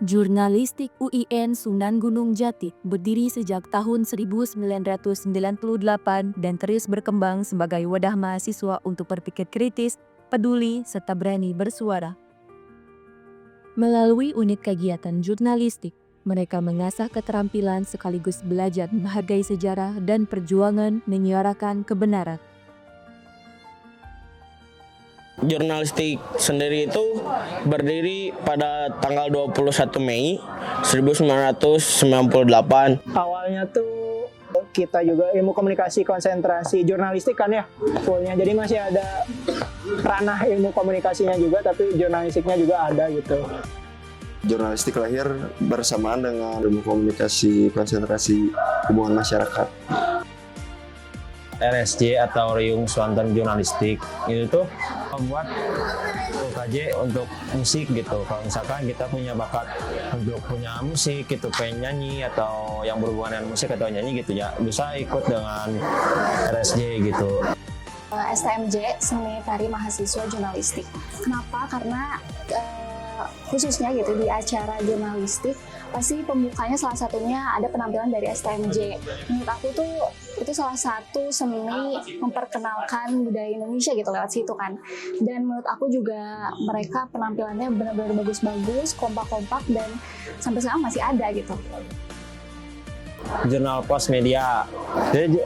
Jurnalistik UIN Sunan Gunung Jati berdiri sejak tahun 1998 dan terus berkembang sebagai wadah mahasiswa untuk berpikir kritis, peduli, serta berani bersuara. Melalui unit kegiatan jurnalistik, mereka mengasah keterampilan sekaligus belajar menghargai sejarah dan perjuangan menyuarakan kebenaran. Jurnalistik sendiri itu berdiri pada tanggal 21 Mei 1998. Awalnya tuh kita juga ilmu komunikasi konsentrasi jurnalistik kan ya fullnya. Jadi masih ada ranah ilmu komunikasinya juga, tapi jurnalistiknya juga ada gitu. Jurnalistik lahir bersamaan dengan ilmu komunikasi konsentrasi hubungan masyarakat. RSJ atau Riung Swanten Jurnalistik itu tuh membuat UKJ untuk musik gitu. Kalau misalkan kita punya bakat untuk punya musik gitu, pengen nyanyi atau yang berhubungan dengan musik atau nyanyi gitu ya, bisa ikut dengan RSJ gitu. STMJ Seni Tari Mahasiswa Jurnalistik. Kenapa? Karena khususnya gitu di acara jurnalistik pasti pembukanya salah satunya ada penampilan dari STMJ. Menurut aku tuh itu salah satu seni memperkenalkan budaya Indonesia gitu lewat situ kan. Dan menurut aku juga mereka penampilannya benar-benar bagus-bagus, kompak-kompak, dan sampai sekarang masih ada gitu. Jurnal Pos Media. Jadi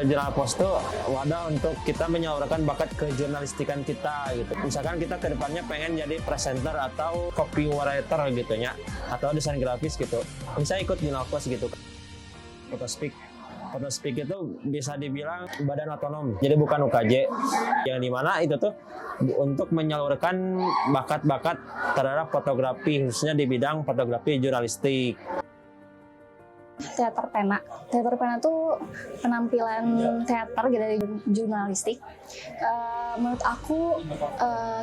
Jurnal Pos itu wadah untuk kita menyuarakan bakat kejurnalistikan kita gitu. Misalkan kita kedepannya pengen jadi presenter atau copywriter gitu ya, atau desain grafis gitu, bisa ikut Jurnal Pos gitu. Photospeak itu bisa dibilang badan otonom, jadi bukan UKJ, yang dimana itu tuh untuk menyalurkan bakat-bakat terhadap fotografi, khususnya di bidang fotografi jurnalistik. Teater Pena. Teater Pena tuh penampilan teater gitu dari jurnalistik. Menurut aku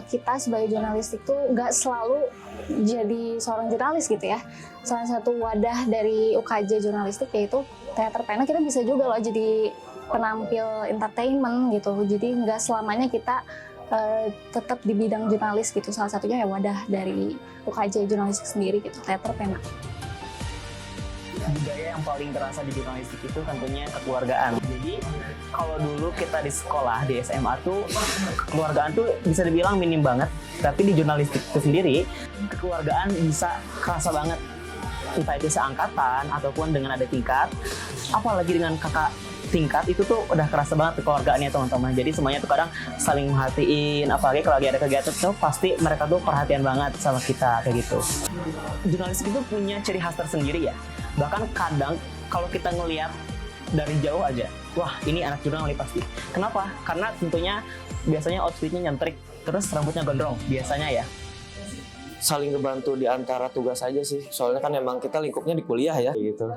kita sebagai jurnalistik tuh nggak selalu jadi seorang jurnalis gitu ya. Salah satu wadah dari UKJ jurnalistik yaitu Teater Pena, kita bisa juga loh jadi penampil entertainment gitu. Jadi nggak selamanya kita tetap di bidang jurnalis gitu. Salah satunya ya wadah dari UKJ jurnalistik sendiri gitu, Teater Pena. Budaya yang paling terasa di jurnalistik itu tentunya kekeluargaan. Jadi kalau dulu kita di sekolah, di SMA tuh kekeluargaan tuh bisa dibilang minim banget. Tapi di jurnalistik itu sendiri, kekeluargaan bisa kerasa banget. Entah itu seangkatan ataupun dengan ada tingkat. Apalagi dengan kakak tingkat itu tuh udah kerasa banget kekeluargaannya teman-teman. Jadi semuanya tuh kadang saling merhatiin, apalagi kalau lagi ada kegiatan tuh pasti mereka tuh perhatian banget sama kita kayak gitu. Jurnalistik itu punya ciri khas tersendiri ya. Bahkan kadang kalau kita ngelihat dari jauh aja, wah ini anak jurnalis pasti. Kenapa? Karena tentunya biasanya outfitnya nyentrik, terus rambutnya gondrong biasanya ya. Saling ngebantu di antara tugas aja sih, soalnya kan emang kita lingkupnya di kuliah ya gitu.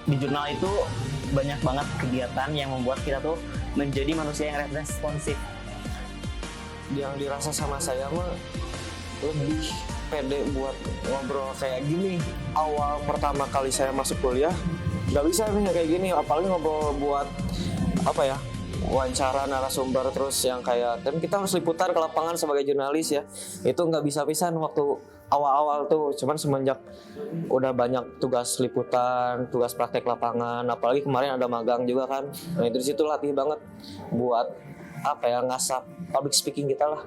Di jurnal itu banyak banget kegiatan yang membuat kita tuh menjadi manusia yang responsif. Yang dirasa sama saya mah lebih pede buat ngobrol kayak gini. Awal pertama kali saya masuk kuliah nggak bisa nih kayak gini, apalagi ngobrol buat apa ya, wawancara narasumber terus yang kayak, dan kita harus liputan ke lapangan sebagai jurnalis ya, itu nggak bisa pisan waktu awal-awal tuh. Cuman semenjak udah banyak tugas liputan, tugas praktek lapangan, apalagi kemarin ada magang juga kan, nah itu disitu latih banget buat apa ya, ngasah public speaking kita lah.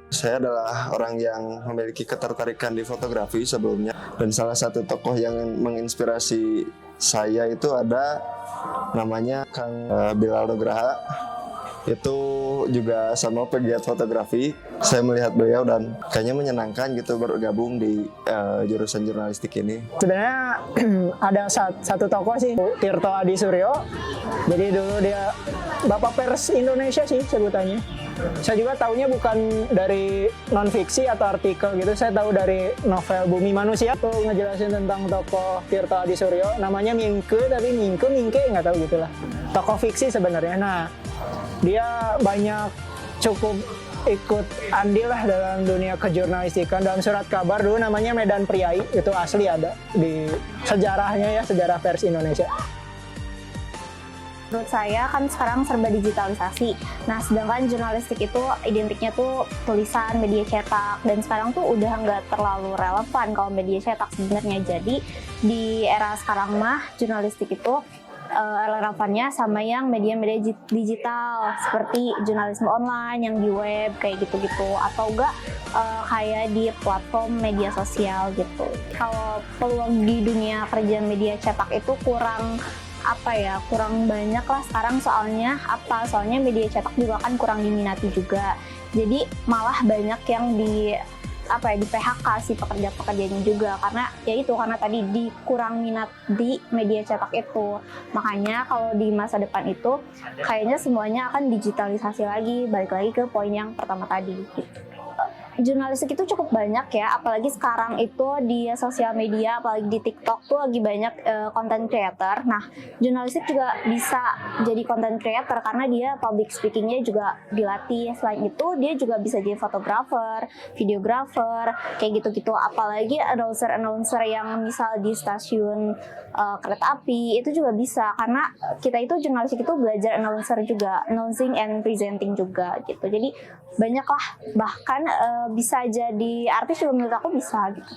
Saya adalah orang yang memiliki ketertarikan di fotografi sebelumnya, dan salah satu tokoh yang menginspirasi saya itu ada namanya Kang Bilal Nugraha. Itu juga sama pegiat fotografi. Saya melihat beliau dan kayaknya menyenangkan gitu bergabung di jurusan jurnalistik ini. Sebenarnya ada satu tokoh sih, Tirto Adi Suryo. Jadi dulu dia Bapak Pers Indonesia sih sebutannya. Saya juga taunya bukan dari non-fiksi atau artikel gitu, saya tahu dari novel Bumi Manusia. Tuh ngejelasin tentang tokoh Tirto Adi Suryo, namanya Mingke, tapi Mingke nggak tahu gitulah. Tokoh fiksi sebenarnya. Nah, dia banyak cukup ikut andil lah dalam dunia kejurnalistikan. Dalam surat kabar dulu namanya Medan Priai, itu asli ada di sejarahnya ya, sejarah pers Indonesia. Menurut saya kan sekarang serba digitalisasi. Nah, sedangkan jurnalistik itu identiknya tuh tulisan, media cetak, dan sekarang tuh udah nggak terlalu relevan kalau media cetak sebenarnya. Jadi di era sekarang mah jurnalistik itu relevannya sama yang media-media digital seperti jurnalisme online yang di web kayak gitu-gitu, atau enggak kayak di platform media sosial gitu. Kalau peluang di dunia kerja media cetak itu kurang kurang banyak lah sekarang, soalnya media cetak juga kan kurang diminati juga, jadi malah banyak yang di PHK sih pekerja-pekerjanya juga, karena tadi dikurang minat di media cetak itu. Makanya kalau di masa depan itu kayaknya semuanya akan digitalisasi lagi, balik lagi ke poin yang pertama tadi gitu. Jurnalistik itu cukup banyak ya, apalagi sekarang itu di sosial media, apalagi di TikTok tuh lagi banyak content creator. Nah, jurnalistik juga bisa jadi content creator karena dia public speakingnya juga dilatih. Selain itu, dia juga bisa jadi fotografer, videografer, kayak gitu-gitu. Apalagi announcer yang misal di stasiun kereta api itu juga bisa, karena kita itu jurnalistik itu belajar announcer juga, announcing and presenting juga gitu. Jadi banyak lah, bahkan bisa jadi artis juga menurut aku bisa gitu.